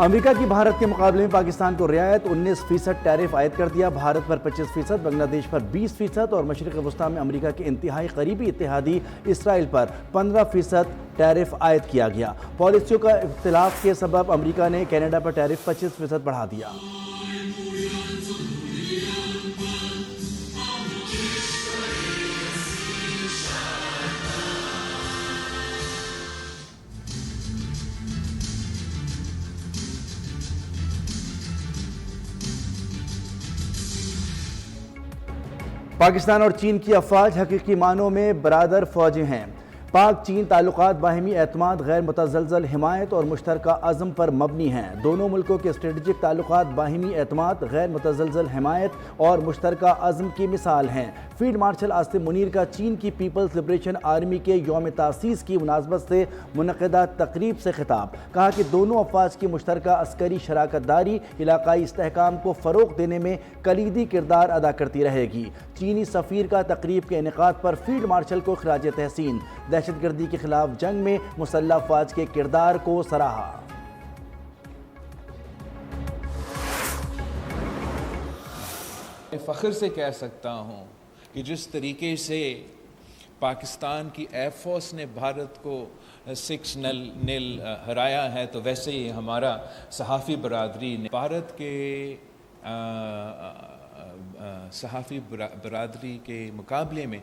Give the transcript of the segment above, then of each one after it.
امریکہ کی بھارت کے مقابلے میں پاکستان کو رعایت 19% ٹیرف عائد کر دیا۔ بھارت پر 25%، بنگلہ دیش پر 20% اور مشرق وسطی میں امریکہ کے انتہائی قریبی اتحادی اسرائیل پر 15% ٹیرف عائد کیا گیا۔ پالیسیوں کا اختلاف کے سبب امریکہ نے کینیڈا پر ٹیرف 25% بڑھا دیا۔ پاکستان اور چین کی افواج حقیقی معنوں میں برادر فوجیں ہیں۔ پاک چین تعلقات باہمی اعتماد، غیر متزلزل حمایت اور مشترکہ عزم پر مبنی ہیں۔ دونوں ملکوں کے اسٹریٹجک تعلقات باہمی اعتماد، غیر متزلزل حمایت اور مشترکہ عزم کی مثال ہیں۔ فیلڈ مارشل عاصم منیر کا چین کی پیپلز لبریشن آرمی کے یوم تاسیس کی مناسبت سے منعقدہ تقریب سے خطاب، کہا کہ دونوں افواج کی مشترکہ عسکری شراکت داری علاقائی استحکام کو فروغ دینے میں کلیدی کردار ادا کرتی رہے گی۔ چینی سفیر کا تقریب کے انعقاد پر فیلڈ مارشل کو خراج تحسین، دہشت گردی کے خلاف جنگ میں مسلح افواج کے کردار کو سراہا۔ فخر سے کہہ سکتا ہوں کہ جس طریقے سے پاکستان کی ایئر فورس نے بھارت کو 6-0 ہرایا ہے، تو ویسے ہی ہمارا صحافی برادری نے بھارت کے صحافی برادری کے مقابلے میں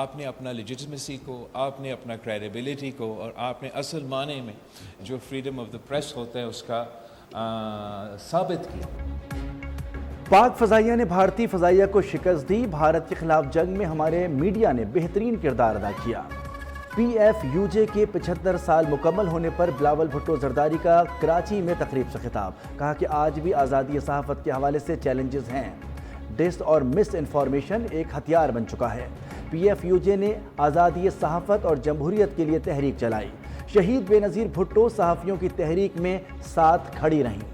آپ نے اپنا لیجٹمیسی کو، آپ نے اپنا کریڈیبلٹی کو اور آپ نے اصل معنی میں جو فریڈم آف دا پریس ہوتا ہے اس کا ثابت کیا۔ پاک فضائیہ نے بھارتی فضائیہ کو شکست دی، بھارت کے خلاف جنگ میں ہمارے میڈیا نے بہترین کردار ادا کیا۔ پی ایف یو جے کے 75 سال مکمل ہونے پر بلاول بھٹو زرداری کا کراچی میں تقریب سے خطاب، کہا کہ آج بھی آزادی صحافت کے حوالے سے چیلنجز ہیں۔ ڈس اور مس انفارمیشن ایک ہتھیار بن چکا ہے۔ پی ایف یو جے نے آزادی صحافت اور جمہوریت کے لیے تحریک چلائی۔ شہید بے نظیر بھٹو صحافیوں کی تحریک میں ساتھ کھڑی رہیں۔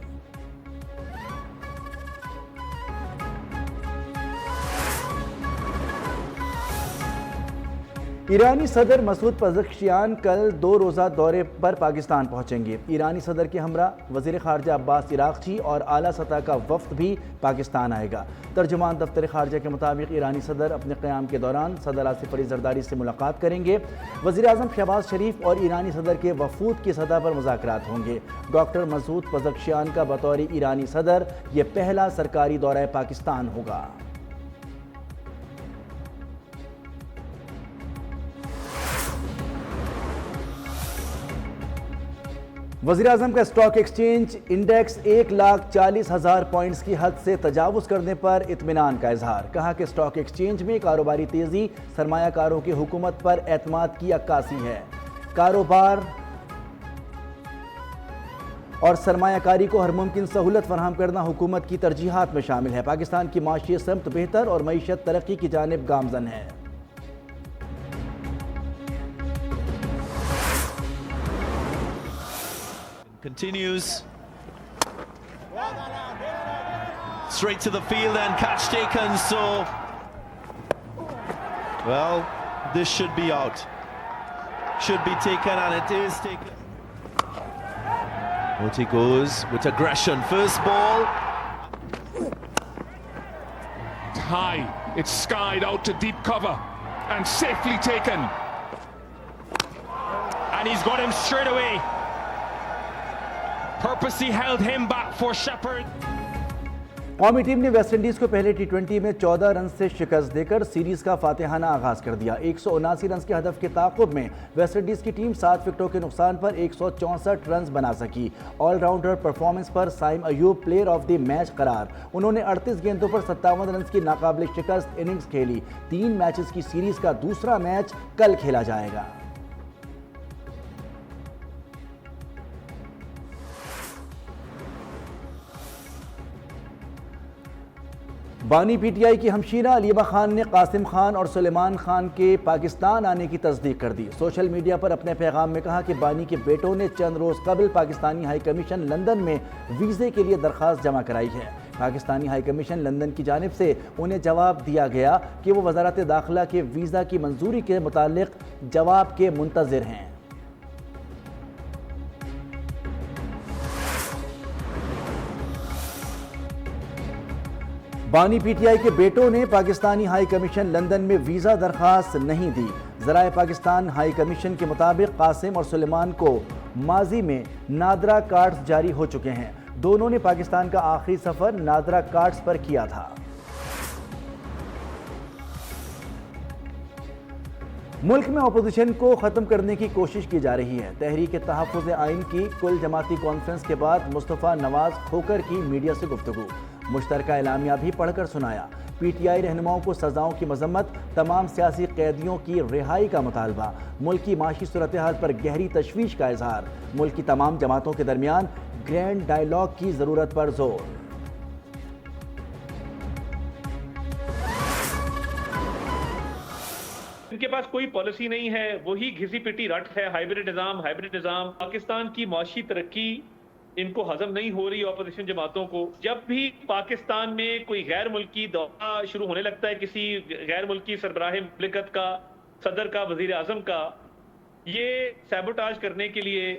ایرانی صدر مسعود پزشکیان کل 2 روزہ دورے پر پاکستان پہنچیں گے۔ ایرانی صدر کے ہمراہ وزیر خارجہ عباس عراقچی اور اعلیٰ سطح کا وفد بھی پاکستان آئے گا۔ ترجمان دفتر خارجہ کے مطابق ایرانی صدر اپنے قیام کے دوران صدر آصف علی زرداری سے ملاقات کریں گے۔ وزیر اعظم شہباز شریف اور ایرانی صدر کے وفود کی سطح پر مذاکرات ہوں گے۔ ڈاکٹر مسعود پزشکیان کا بطور ایرانی صدر یہ پہلا سرکاری دورہ پاکستان ہوگا۔ وزیر اعظم کا اسٹاک ایکسچینج انڈیکس 1,40,000 پوائنٹس کی حد سے تجاوز کرنے پر اطمینان کا اظہار، کہا کہ اسٹاک ایکسچینج میں کاروباری تیزی سرمایہ کاروں کی حکومت پر اعتماد کی عکاسی ہے۔ کاروبار اور سرمایہ کاری کو ہر ممکن سہولت فراہم کرنا حکومت کی ترجیحات میں شامل ہے۔ پاکستان کی معاشی سمت بہتر اور معیشت ترقی کی جانب گامزن ہے۔ Continues straight to the field and catch taken, so well this should be out, should be taken, and it is taken. Out he goes with aggression, first ball high, it's skied out to deep cover and safely taken, and he's got him straight away. Purposely held him back for Shepherd. قومی team نے West Indies کو پہلے T 20 میں 14 runs سے شکست دے کر series کا فاتحانہ آغاز کر دیا۔ 179 رنز کے ہدف کے تعاقب میں ویسٹ انڈیز کی ٹیم 7 وکٹوں کے نقصان پر 164 رنز بنا سکی۔ All rounder performance per Saim Ayub player of the match قرار۔ انہوں نے 38 گیندوں پر 57 رنز کی ناقابل شکست اننگز کھیلی۔ 3 میچز کی سیریز کا دوسرا میچ کل کھیلا جائے گا۔ بانی پی ٹی آئی کی ہمشیرہ علیمہ خان نے قاسم خان اور سلیمان خان کے پاکستان آنے کی تصدیق کر دی۔ سوشل میڈیا پر اپنے پیغام میں کہا کہ بانی کے بیٹوں نے چند روز قبل پاکستانی ہائی کمیشن لندن میں ویزے کے لیے درخواست جمع کرائی ہے۔ پاکستانی ہائی کمیشن لندن کی جانب سے انہیں جواب دیا گیا کہ وہ وزارت داخلہ کے ویزا کی منظوری کے متعلق جواب کے منتظر ہیں۔ بانی پی ٹی آئی کے بیٹوں نے پاکستانی ہائی کمیشن لندن میں ویزا درخواست نہیں دی۔ ذرائع پاکستان ہائی کمیشن کے مطابق قاسم اور سلیمان کو ماضی میں نادرا کارڈز جاری ہو چکے ہیں۔ دونوں نے پاکستان کا آخری سفر نادرا کارڈز پر کیا تھا۔ ملک میں اپوزیشن کو ختم کرنے کی کوشش کی جا رہی ہے۔ تحریک تحفظ آئین کی کل جماعتی کانفرنس کے بعد مصطفیٰ نواز کھوکر کی میڈیا سے گفتگو، مشترکہ اعلامیہ بھی پڑھ کر سنایا۔ پی ٹی آئی رہنماؤں کو سزاؤں کی مذمت، تمام سیاسی قیدیوں کی رہائی کا مطالبہ، ملک کی معاشی صورتحال پر گہری تشویش کا اظہار، ملک کی تمام جماعتوں کے درمیان گرینڈ ڈائیلاگ کی ضرورت پر زور۔ ان کے پاس کوئی پالیسی نہیں ہے، وہی گھسی پٹی رٹ ہے، ہائیبرڈ نظام۔ پاکستان کی معاشی ترقی ان کو ہضم نہیں ہو رہی اپوزیشن جماعتوں کو۔ جب بھی پاکستان میں کوئی غیر ملکی دورہ شروع ہونے لگتا ہے کسی غیر ملکی سربراہ مملکت کا، صدر کا، وزیر اعظم کا، یہ سیبوٹاج کرنے کے لیے،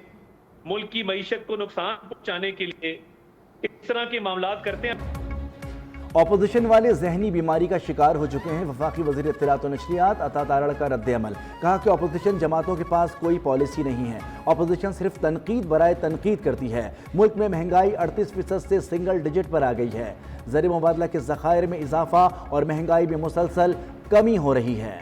ملک کی معیشت کو نقصان پہنچانے کے لیے اس طرح کے معاملات کرتے ہیں۔ اپوزیشن والے ذہنی بیماری کا شکار ہو چکے ہیں۔ وفاقی وزیر اطلاعات و نشریات عطا تارڑ کا رد عمل، کہا کہ اپوزیشن جماعتوں کے پاس کوئی پالیسی نہیں ہے، اپوزیشن صرف تنقید برائے تنقید کرتی ہے۔ ملک میں مہنگائی 38% سے سنگل ڈیجٹ پر آ گئی ہے، زر مبادلہ کے ذخائر میں اضافہ اور مہنگائی میں مسلسل کمی ہو رہی ہے۔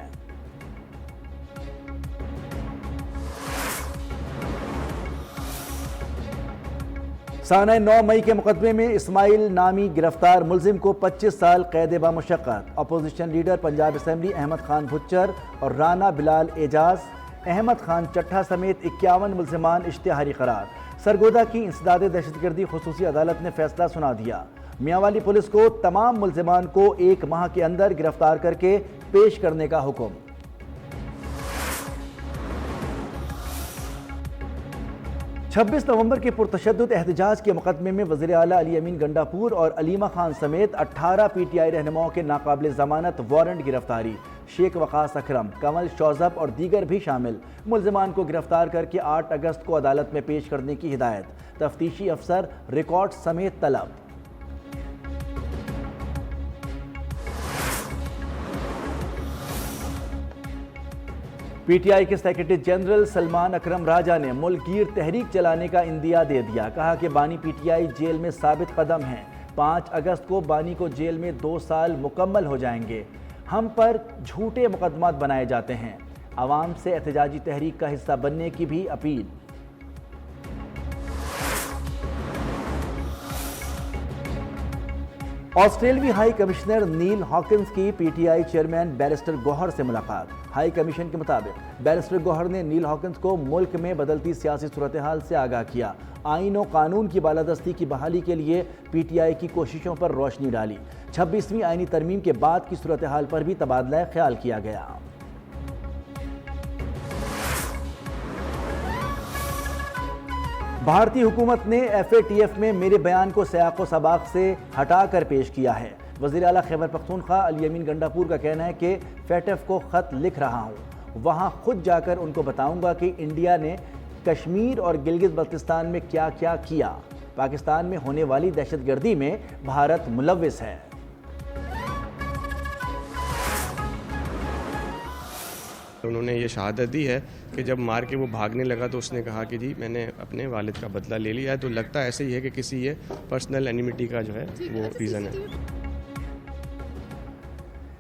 سانہ 9 مئی کے مقدمے میں اسماعیل نامی گرفتار ملزم کو 25 سال قید بامشقت۔ Opposition leader Punjab assembly Ahmed Khan Bhachar اور رانا بلال اعجاز، احمد خان چٹھا سمیت 51 ملزمان اشتہاری قرار۔ سرگودا کی انسداد دہشت گردی خصوصی عدالت نے فیصلہ سنا دیا۔ میانوالی پولیس کو تمام ملزمان کو 1 ماہ کے اندر گرفتار کر کے پیش کرنے کا حکم۔ 26 نومبر کے پرتشدد احتجاج کے مقدمے میں وزیر اعلیٰ علی امین گنڈاپور اور علیمہ خان سمیت 18 پی ٹی آئی رہنماؤں کے ناقابل ضمانت وارنٹ گرفتاری، شیخ وقاص اکرم، کمل شوذب اور دیگر بھی شامل۔ ملزمان کو گرفتار کر کے 8 اگست کو عدالت میں پیش کرنے کی ہدایت، تفتیشی افسر ریکارڈ سمیت طلب۔ پی ٹی آئی کے سیکرٹری جنرل سلمان اکرم راجہ نے ملک گیر تحریک چلانے کا عندیہ دے دیا، کہا کہ بانی پی ٹی آئی جیل میں ثابت قدم ہیں، 5 اگست کو بانی کو جیل میں 2 سال مکمل ہو جائیں گے۔ ہم پر جھوٹے مقدمات بنائے جاتے ہیں۔ عوام سے احتجاجی تحریک کا حصہ بننے کی بھی اپیل۔ آسٹریلوی ہائی کمشنر نیل ہاکنز کی P T I chairman barrister Gohar سے ملاقات۔ ہائی کمیشن کے مطابق بیرسٹر گوہر نے نیل ہاکنز کو ملک میں بدلتی سیاسی صورتحال سے آگاہ کیا، آئین و قانون کی بالادستی کی بحالی کے لیے پی ٹی آئی کی کوششوں پر روشنی ڈالی۔ 26ویں آئینی ترمیم کے بعد کی صورتحال پر بھی تبادلہ خیال کیا گیا۔ بھارتی حکومت نے ایف اے ٹی ایف میں میرے بیان کو سیاق و سباق سے ہٹا کر پیش کیا ہے۔ وزیر اعلیٰ خیبر پختونخوا علی امین گنڈاپور کا کہنا ہے کہ فیٹف کو خط لکھ رہا ہوں، وہاں خود جا کر ان کو بتاؤں گا کہ انڈیا نے کشمیر اور گلگت بلتستان میں کیا کیا کیا۔ پاکستان میں ہونے والی دہشت گردی میں بھارت ملوث ہے۔ انہوں نے یہ شہادت دی ہے کہ جب مار کے وہ بھاگنے لگا تو اس نے کہا کہ جی میں نے اپنے والد کا بدلہ لے لیا ہے، تو لگتا ایسے ہی ہے کہ کسی یہ پرسنل اینیمیٹی کا جو ہے وہ ریزن ہے۔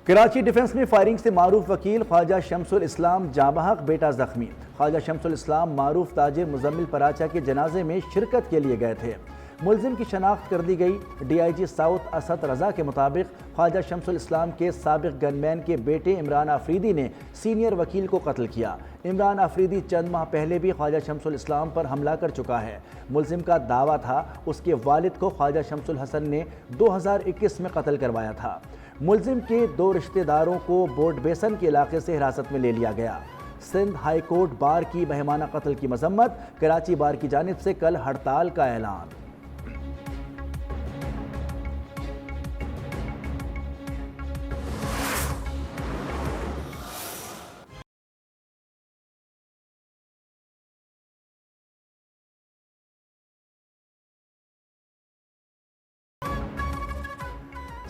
کراچی ڈیفنس میں فائرنگ سے معروف وکیل خواجہ شمس الاسلام جاں بحق بیٹا زخمی۔ خواجہ شمس الاسلام معروف تاجر مزمل پراچا کے جنازے میں شرکت کے لیے گئے تھے۔ ملزم کی شناخت کر دی گئی۔ D I G south Asad Raza کے مطابق خواجہ شمس الاسلام کے سابق گن مین کے بیٹے عمران آفریدی نے سینئر وکیل کو قتل کیا۔ عمران آفریدی چند ماہ پہلے بھی خواجہ شمس الاسلام پر حملہ کر چکا ہے۔ ملزم کا دعویٰ تھا اس کے والد کو خواجہ شمس الحسن نے 2021 میں قتل کروایا تھا۔ ملزم کے 2 رشتہ داروں کو بورڈ بیسن کے علاقے سے حراست میں لے لیا گیا۔ سندھ ہائی کورٹ بار کی بہیمانہ قتل کی مذمت، کراچی بار کی جانب سے کل ہڑتال کا اعلان۔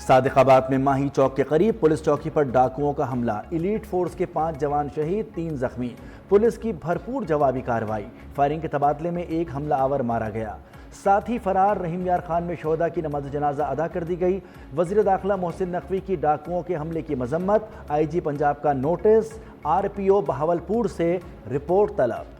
صادق آباد میں ماہی چوک کے قریب پولیس چوکی پر ڈاکوؤں کا حملہ، ایلیٹ فورس کے 5 جوان شہید، 3 زخمی، پولیس کی بھرپور جوابی کارروائی، فائرنگ کے تبادلے میں ایک حملہ آور مارا گیا۔ ساتھی فرار رحیم یار خان میں شہداء کی نماز جنازہ ادا کر دی گئی۔ وزیر داخلہ محسن نقوی کی ڈاکوؤں کے حملے کی مذمت، آئی جی پنجاب کا نوٹس، آر پی او بہاولپور سے رپورٹ طلب۔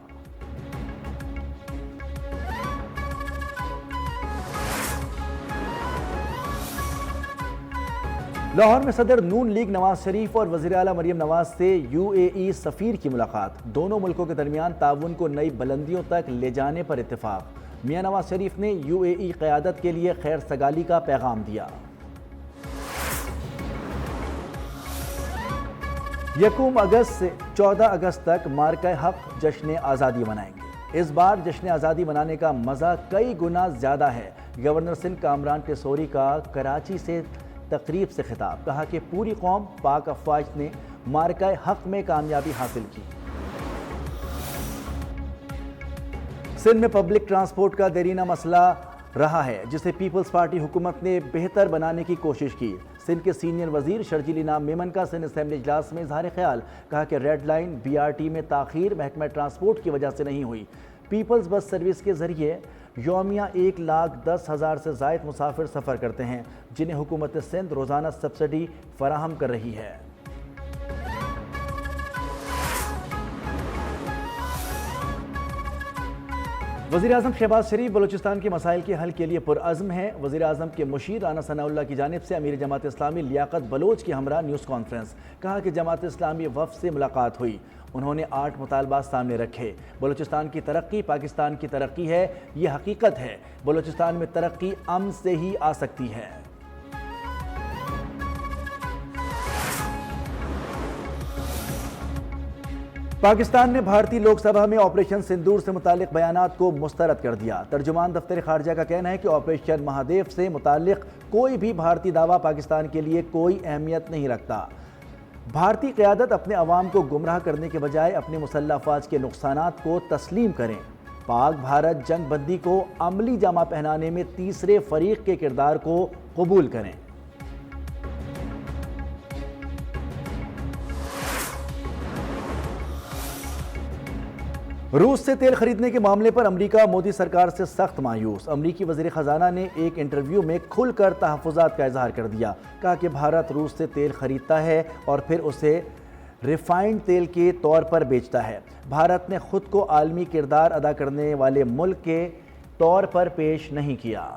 لاہور میں صدر نون لیگ نواز شریف اور وزیر اعلیٰ مریم نواز سے یو اے ای سفیر کی ملاقات، دونوں ملکوں کے درمیان تعاون کو نئی بلندیوں تک لے جانے پر اتفاق۔ میاں نواز شریف نے یو اے ای قیادت کے لیے خیر سگالی کا پیغام دیا۔ 1 اگست سے 14 اگست تک مارکہ حق جشن آزادی منائیں گے۔ اس بار جشن آزادی منانے کا مزہ کئی گنا زیادہ ہے۔ گورنر سندھ کامران ٹیسوری کا کراچی سے تقریب سے خطاب، کہا کہ پوری قوم پاک افواج نے مارکہ حق میں کامیابی حاصل کی۔ سندھ میں پبلک ٹرانسپورٹ کا دیرینہ مسئلہ رہا ہے، جسے پیپلز پارٹی حکومت نے بہتر بنانے کی کوشش کی۔ سندھ کے سینئر وزیر شرجیل انعام میمن کا سندھ اسمبلی اجلاس میں اظہار خیال، کہا کہ red line B R T میں تاخیر محکمہ ٹرانسپورٹ کی وجہ سے نہیں ہوئی۔ پیپلز بس سروس کے ذریعے یومیہ 1,10,000 سے زائد مسافر سفر کرتے ہیں، جنہیں حکومت سندھ روزانہ سبسڈی فراہم کر رہی ہے۔ وزیراعظم شہباز شریف بلوچستان کے مسائل کے حل کے لیے پرعزم ہیں۔ وزیراعظم کے مشیر رانا ثناء اللہ کی جانب سے امیر جماعت اسلامی لیاقت بلوچ کے ہمراہ نیوز کانفرنس، کہا کہ جماعت اسلامی وفد سے ملاقات ہوئی، انہوں نے 8 مطالبات سامنے رکھے۔ بلوچستان کی ترقی پاکستان کی ترقی ہے، یہ حقیقت ہے۔ بلوچستان میں ترقی امن سے ہی آ سکتی ہے۔ پاکستان نے بھارتی لوک سبھا میں آپریشن سندور سے متعلق بیانات کو مسترد کر دیا۔ ترجمان دفتر خارجہ کا کہنا ہے کہ آپریشن مہادیو سے متعلق کوئی بھی بھارتی دعویٰ پاکستان کے لیے کوئی اہمیت نہیں رکھتا۔ بھارتی قیادت اپنے عوام کو گمراہ کرنے کے بجائے اپنی مسلح افواج کے نقصانات کو تسلیم کریں۔ پاک بھارت جنگ بندی کو عملی جامہ پہنانے میں تیسرے فریق کے کردار کو قبول کریں۔ روس سے تیل خریدنے کے معاملے پر امریکہ مودی سرکار سے سخت مایوس۔ امریکی وزیر خزانہ نے ایک انٹرویو میں کھل کر تحفظات کا اظہار کر دیا، کہا کہ بھارت روس سے تیل خریدتا ہے اور پھر اسے ریفائنڈ تیل کے طور پر بیچتا ہے۔ بھارت نے خود کو عالمی کردار ادا کرنے والے ملک کے طور پر پیش نہیں کیا۔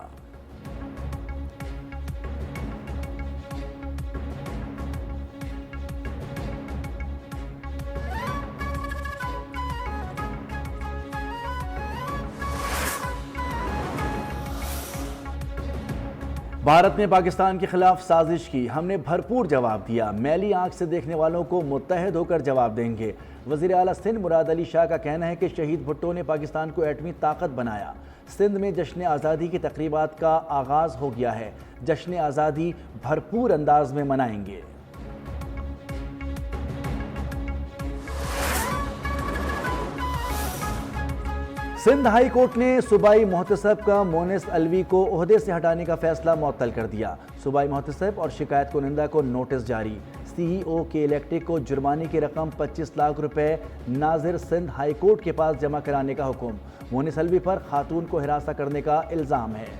بھارت نے پاکستان کے خلاف سازش کی، ہم نے بھرپور جواب دیا، میلی آنکھ سے دیکھنے والوں کو متحد ہو کر جواب دیں گے۔ وزیر اعلیٰ سندھ مراد علی شاہ کا کہنا ہے کہ شہید بھٹو نے پاکستان کو ایٹمی طاقت بنایا۔ سندھ میں جشن آزادی کی تقریبات کا آغاز ہو گیا ہے، جشن آزادی بھرپور انداز میں منائیں گے۔ سندھ ہائی کورٹ نے صوبائی محتسب کا مونس الوی کو عہدے سے ہٹانے کا فیصلہ معطل کر دیا۔ صوبائی محتسب اور شکایت کنندہ کو نوٹس جاری، سی ای او کے الیکٹرک کو جرمانے کی رقم 25 لاکھ روپے ناظر سندھ ہائی کورٹ کے پاس جمع کرانے کا حکم۔ مونس الوی پر خاتون کو ہراساں کرنے کا الزام ہے۔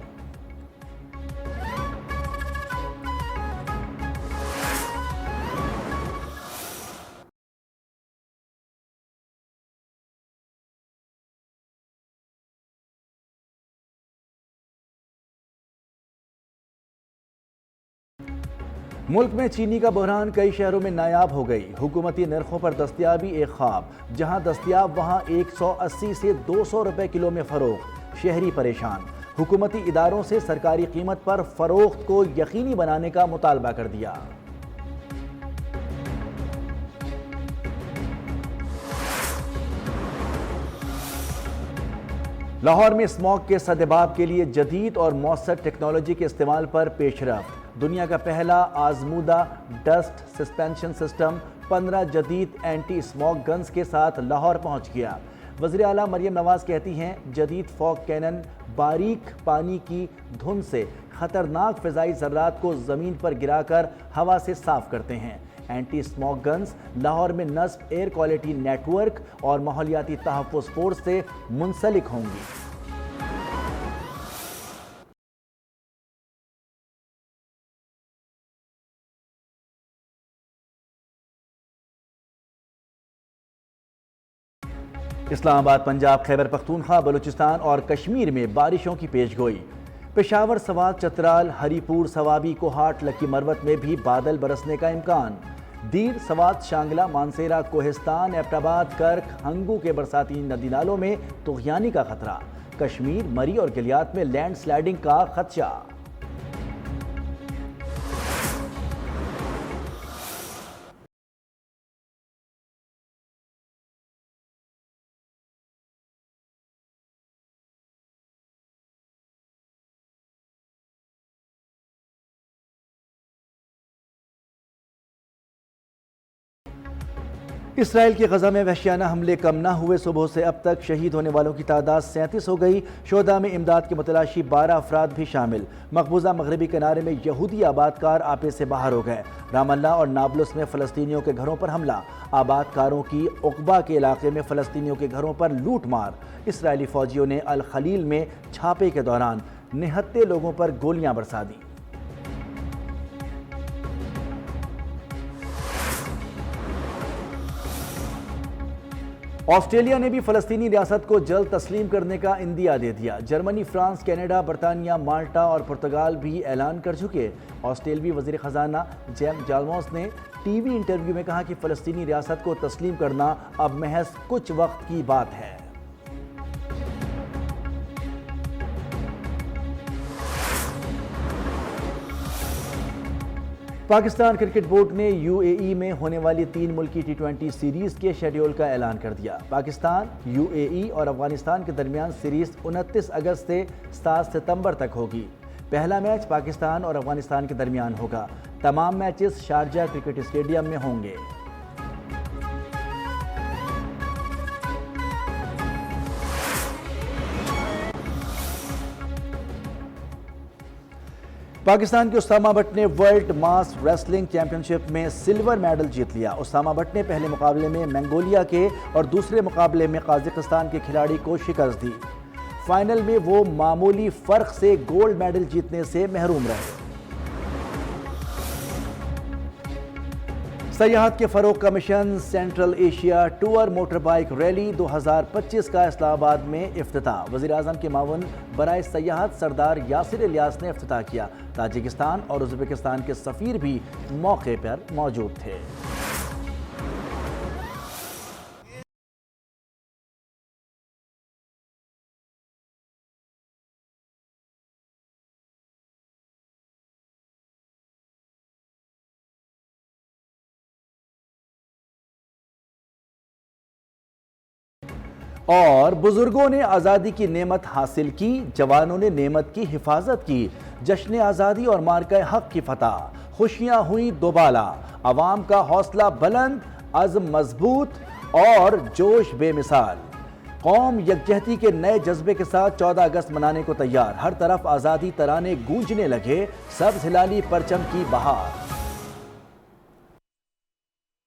ملک میں چینی کا بحران کئی شہروں میں نایاب ہو گئی۔ حکومتی نرخوں پر دستیابی ایک خواب، جہاں دستیاب وہاں 180 سے 200 روپے کلو میں فروخت، شہری پریشان۔ حکومتی اداروں سے سرکاری قیمت پر فروخت کو یقینی بنانے کا مطالبہ کر دیا۔ لاہور میں اسموگ کے سدباب کے لیے جدید اور مؤثر ٹیکنالوجی کے استعمال پر پیش رفت۔ دنیا کا پہلا آزمودہ ڈسٹ سسپینشن سسٹم 15 جدید اینٹی اسموگ گنز کے ساتھ لاہور پہنچ گیا۔ وزیر اعلیٰ مریم نواز کہتی ہیں جدید فوگ کینن باریک پانی کی دھن سے خطرناک فضائی ذرات کو زمین پر گرا کر ہوا سے صاف کرتے ہیں۔ اینٹی اسموک گنز لاہور میں نصب ایئر کوالٹی نیٹ ورک اور ماحولیاتی تحفظ فورس سے منسلک ہوں گی۔ اسلام آباد، پنجاب، خیبر پختونخوا، بلوچستان اور کشمیر میں بارشوں کی پیش گوئی۔ پشاور، سوات، چترال، ہری پور، سوابی، کوہاٹ، لکی مروت میں بھی بادل برسنے کا امکان۔ دیر، سوات، شانگلہ، مانسیرہ، کوہستان، ایبٹ آباد، کرک، ہنگو کے برساتی ندی نالوں میں طغیانی کا خطرہ۔ کشمیر، مری اور گلیات میں لینڈ سلائیڈنگ کا خدشہ۔ اسرائیل کے غزہ میں وحشیانہ حملے کم نہ ہوئے، صبح سے اب تک شہید ہونے والوں کی تعداد 37 ہو گئی۔ شہداء میں امداد کے متلاشی 12 افراد بھی شامل۔ مقبوضہ مغربی کنارے میں یہودی آباد کار آپے سے باہر ہو گئے۔ رام اللہ اور نابلس میں فلسطینیوں کے گھروں پر حملہ۔ آباد کاروں کی عقبہ کے علاقے میں فلسطینیوں کے گھروں پر لوٹ مار۔ اسرائیلی فوجیوں نے الخلیل میں چھاپے کے دوران 69 لوگوں پر گولیاں برسا دیں۔ آسٹریلیا نے بھی فلسطینی ریاست کو جلد تسلیم کرنے کا عندیہ دے دیا۔ جرمنی، فرانس، کینیڈا، برطانیہ، مالٹا اور پرتگال بھی اعلان کر چکے۔ آسٹریلوی وزیر خزانہ جیم جالموس نے ٹی وی انٹرویو میں کہا کہ فلسطینی ریاست کو تسلیم کرنا اب محض کچھ وقت کی بات ہے۔ پاکستان کرکٹ بورڈ نے یو اے ای میں ہونے والی 3 ملکی T20 سیریز کے شیڈیول کا اعلان کر دیا۔ پاکستان، یو اے ای اور افغانستان کے درمیان سیریز 29 اگست سے 7 ستمبر تک ہوگی۔ پہلا میچ پاکستان اور افغانستان کے درمیان ہوگا۔ تمام میچز شارجہ کرکٹ اسٹیڈیم میں ہوں گے۔ پاکستان کے اسامہ بٹ نے ورلڈ ماس ریسلنگ چیمپئن شپ میں سلور میڈل جیت لیا۔ اسامہ بٹ نے پہلے مقابلے میں منگولیا کے اور دوسرے مقابلے میں قازقستان کے کھلاڑی کو شکست دی۔ فائنل میں وہ معمولی فرق سے گولڈ میڈل جیتنے سے محروم رہے۔ سیاحت کے فروغ کا mission central Asia tour motor bike rally 2025 کا اسلام آباد میں افتتاح۔ وزیر اعظم کے معاون برائے سیاحت سردار یاسر الیاس نے افتتاح کیا۔ تاجکستان اور ازبکستان کے سفیر بھی موقع پر موجود تھے۔ اور بزرگوں نے آزادی کی نعمت حاصل کی، جوانوں نے نعمت کی حفاظت کی۔ جشن آزادی اور مارکہ حق کی فتح، خوشیاں ہوئیں دوبالا، عوام کا حوصلہ بلند، عزم مضبوط اور جوش بے مثال۔ قوم یکجہتی کے نئے جذبے کے ساتھ 14 اگست منانے کو تیار۔ ہر طرف آزادی ترانے گونجنے لگے، سبز ہلالی پرچم کی بہار۔